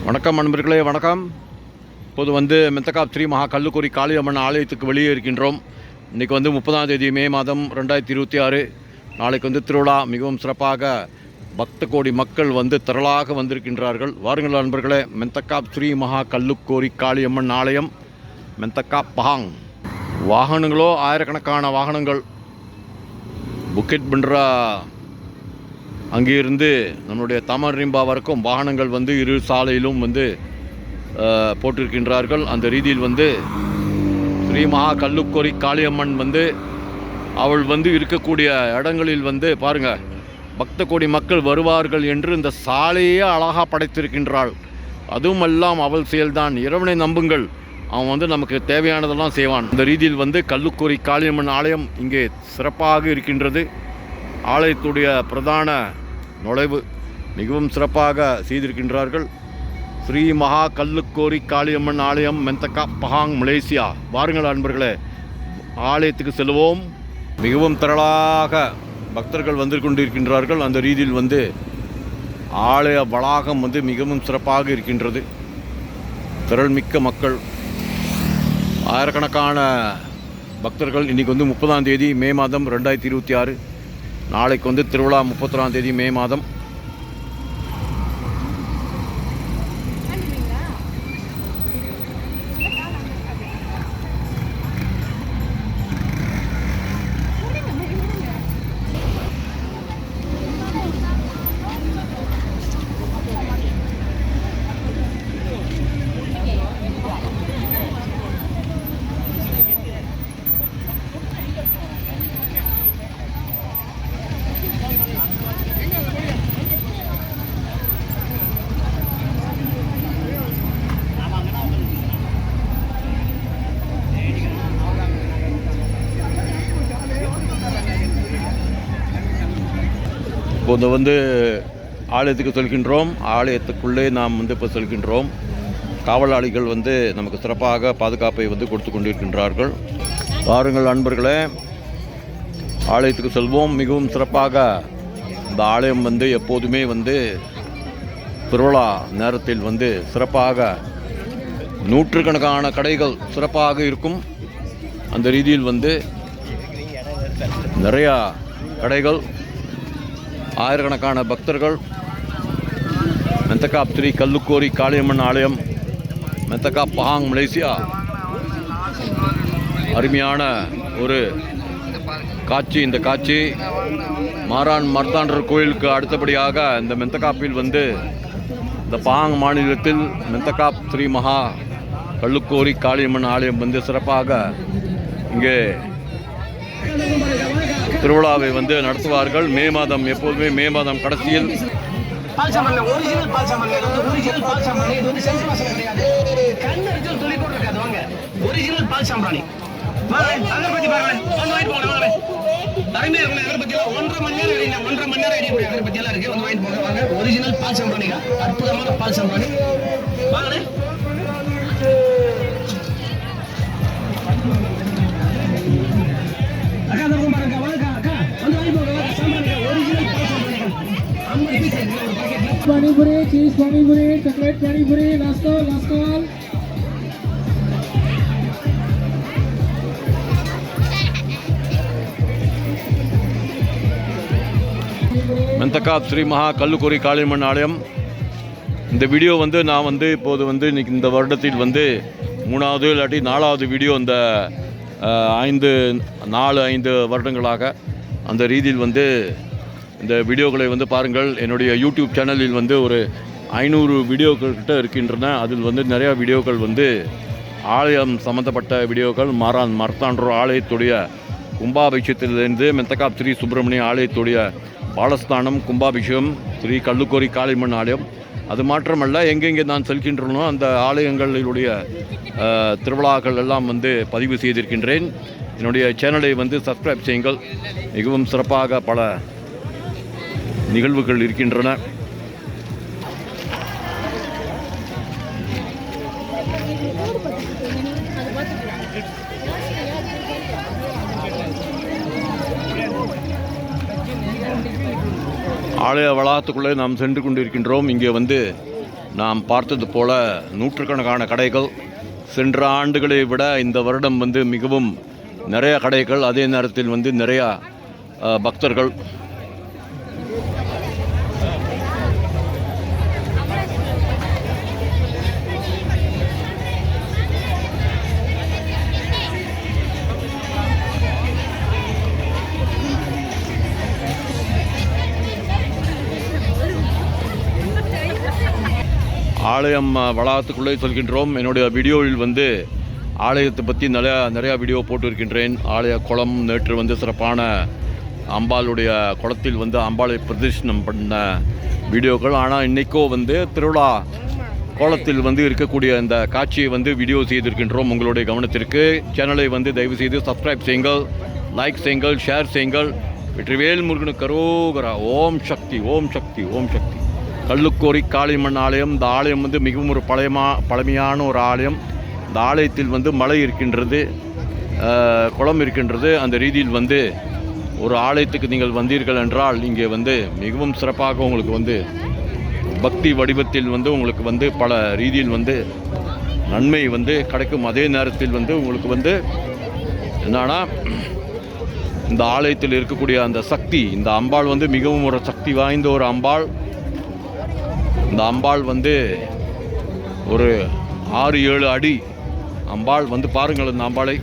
வணக்கம் நண்பர்களே, வணக்கம். இப்போது வந்து மெந்தகாப் ஸ்ரீ மகா கல்லுக்குரி காளியம்மன் ஆலயத்துக்கு வெளியே இருக்கின்றோம். இன்றைக்கி வந்து 30ஆம் தேதி மே மாதம் 2026. நாளைக்கு வந்து திருவிழா மிகவும் சிறப்பாக பக்த கோடி மக்கள் வந்து திரளாக வந்திருக்கின்றார்கள். வாருங்கள் நண்பர்களே, மெந்தகாப் ஸ்ரீ மகா கல்லுக்கோரி காளியம்மன் ஆலயம், மெந்தகாப் பஹாங். வாகனங்களோ ஆயிரக்கணக்கான வாகனங்கள். புக்கிட் பண்றா அங்கிருந்து நம்மளுடைய தமரிம்பா வரைக்கும் வாகனங்கள் வந்து இரு சாலையிலும் வந்து போட்டிருக்கின்றார்கள். அந்த ரீதியில் வந்து ஸ்ரீ மகா கல்லுக்கோரி காளியம்மன் வந்து அவள் வந்து இருக்கக்கூடிய இடங்களில் வந்து பாருங்கள், பக்த கோடி மக்கள் வருவார்கள் என்று இந்த சாலையே அழகாக படைத்திருக்கின்றாள். அதுவும் எல்லாம் அவள் செயல்தான். இறைவனை நம்புங்கள், அவன் வந்து நமக்கு தேவையானதெல்லாம் செய்வான். இந்த ரீதியில் வந்து கல்லுக்கோரி காளியம்மன் ஆலயம் இங்கே சிறப்பாக இருக்கின்றது. ஆலயத்துடைய பிரதான நுழைவு மிகவும் சிறப்பாக செய்திருக்கின்றார்கள். ஸ்ரீ மகா கல்லுக்கோரி காளியம்மன் ஆலயம், மெந்தகாப் பஹாங், மலேசியா. வாருங்கள் நண்பர்களே, ஆலயத்துக்கு செல்வோம். மிகவும் திரளாக பக்தர்கள் வந்து கொண்டிருக்கின்றார்கள். அந்த ரீதியில் வந்து ஆலய வளாகம் வந்து மிகவும் சிறப்பாக இருக்கின்றது. திரள்மிக்க மக்கள், ஆயிரக்கணக்கான பக்தர்கள். இன்றைக்கி வந்து 30ஆம் தேதி மே மாதம் 2026. நாளைக்கு வந்து திருவிழா 31ஆம் தேதி மே மாதம். இப்போது வந்து ஆலயத்துக்கு செல்கின்றோம். ஆலயத்துக்குள்ளே நாம் வந்து இப்போ செல்கின்றோம். காவலாளிகள் வந்து நமக்கு சிறப்பாக பாதுகாப்பை வந்து கொடுத்து கொண்டிருக்கின்றார்கள். வாருங்கள் நண்பர்களே, ஆலயத்துக்கு செல்வோம். மிகவும் சிறப்பாக இந்த ஆலயம் வந்து எப்போதுமே வந்து திருவிழா நேரத்தில் வந்து சிறப்பாக நூற்றுக்கணக்கான கடைகள் சிறப்பாக இருக்கும். அந்த ரீதியில் வந்து நிறையா கடைகள், ஆயிரக்கணக்கான பக்தர்கள். மெந்தகாப் ஸ்ரீ கல்லுக்கோரி காளியம்மன் ஆலயம், மெந்தகாப் பஹாங், மலேசியா. அருமையான ஒரு காட்சி. இந்த காட்சி மாரான் மர்த்தாண்டர் கோயிலுக்கு அடுத்தபடியாக இந்த மெந்தகாப்பில் வந்து இந்த பஹாங் மாநிலத்தில் மெந்தகாப் ஸ்ரீ மகா கல்லுக்கோரி காளியம்மன் ஆலயம் வந்து சிறப்பாக இங்கே திருவிழாவை வந்து நடத்துவார்கள். மே மாதம், எப்போதுமே மே மாதம் கடைசியில். Panipuri, cheese panipuri, chocolate panipuri, last call. மெந்தகாப் Sri மகா கல்லுக்கோரி காளியம்மன் ஆலயம். இந்த வீடியோ வந்து நான் வந்து இப்போது வந்து இன்றைக்கி இந்த வருடத்தில் வந்து 3வது இல்லாட்டி 4வது வீடியோ இந்த 4-5 வருடங்களாக. அந்த ரீதியில் வந்து இந்த வீடியோக்களை வந்து பாருங்கள். என்னுடைய யூடியூப் சேனலில் வந்து ஒரு 500 வீடியோக்கள் கிட்ட இருக்கின்றன. அதில் வந்து நிறையா வீடியோக்கள் வந்து ஆலயம் சம்மந்தப்பட்ட வீடியோக்கள். மாரான் மர்த்தாண்டர் ஆலயத்துடைய கும்பாபிஷேகத்திலிருந்து மெந்தகாப் ஸ்ரீ சுப்பிரமணிய ஆலயத்துடைய பாலஸ்தானம், கும்பாபிஷேகம், ஸ்ரீ கல்லுக்கோரி காளியம்மன் ஆலயம். அது மாத்திரமல்ல, எங்கெங்கே நான் செல்கின்றனோ அந்த ஆலயங்களிலுடைய திருவிழாக்கள் எல்லாம் வந்து பதிவு செய்திருக்கின்றேன். என்னுடைய சேனலை வந்து சப்ஸ்கிரைப் செய்யுங்கள். மிகவும் சிறப்பாக பல நிகழ்வுகள் இருக்கின்றன. ஆலய வளாகத்துக்குள்ளே நாம் சென்று கொண்டிருக்கின்றோம். இங்கே வந்து நாம் பார்த்தது போல நூற்றுக்கணக்கான கடைகள். சென்ற ஆண்டுகளை விட இந்த வருடம் வந்து மிகவும் நிறைய கடைகள், அதே நேரத்தில் வந்து நிறையா பக்தர்கள். ஆலயம் வளாகத்துக்குள்ளே சொல்கின்றோம். என்னுடைய வீடியோவில் வந்து ஆலயத்தை பற்றி நிறையா வீடியோ போட்டு இருக்கின்றேன். ஆலய குளம், நேற்று வந்து சிறப்பான அம்பாளுடைய குளத்தில் வந்து அம்பாளை பிரதர்ஷனம் பண்ண வீடியோக்கள். ஆனால் இன்றைக்கோ வந்து திருவிழா கோலத்தில் வந்து இருக்கக்கூடிய இந்த காட்சியை வந்து வீடியோ செய்திருக்கின்றோம். உங்களுடைய கவனத்திற்கு சேனலை வந்து தயவு செய்து சப்ஸ்கிரைப் செய்யுங்கள், லைக் செய்யுங்கள், ஷேர் செய்யுங்கள். வெற்றிவேல் முருகனுக்கு கரோகரா. ஓம் சக்தி, ஓம் சக்தி, ஓம் சக்தி. கல்லுக்கோரி காளியம்மன் ஆலயம். இந்த ஆலயம் வந்து மிகவும் ஒரு பழமையான ஒரு ஆலயம். இந்த ஆலயத்தில் வந்து மலை இருக்கின்றது, குளம் இருக்கின்றது. அந்த ரீதியில் வந்து ஒரு ஆலயத்துக்கு நீங்கள் வந்தீர்கள் என்றால் இங்கே வந்து மிகவும் சிறப்பாக உங்களுக்கு வந்து பக்தி வடிவத்தில் வந்து உங்களுக்கு வந்து பல ரீதியில் வந்து நன்மை வந்து கிடைக்கும். அதே நேரத்தில் வந்து உங்களுக்கு வந்து என்னன்னா இந்த ஆலயத்தில் இருக்கக்கூடிய அந்த சக்தி, இந்த அம்பாள் வந்து மிகவும் ஒரு சக்தி வாய்ந்த ஒரு அம்பாள். இந்த அம்பாள் வந்து ஒரு 6-7 அடி அம்பாள் வந்து பாருங்கள் இந்த அம்பாளை.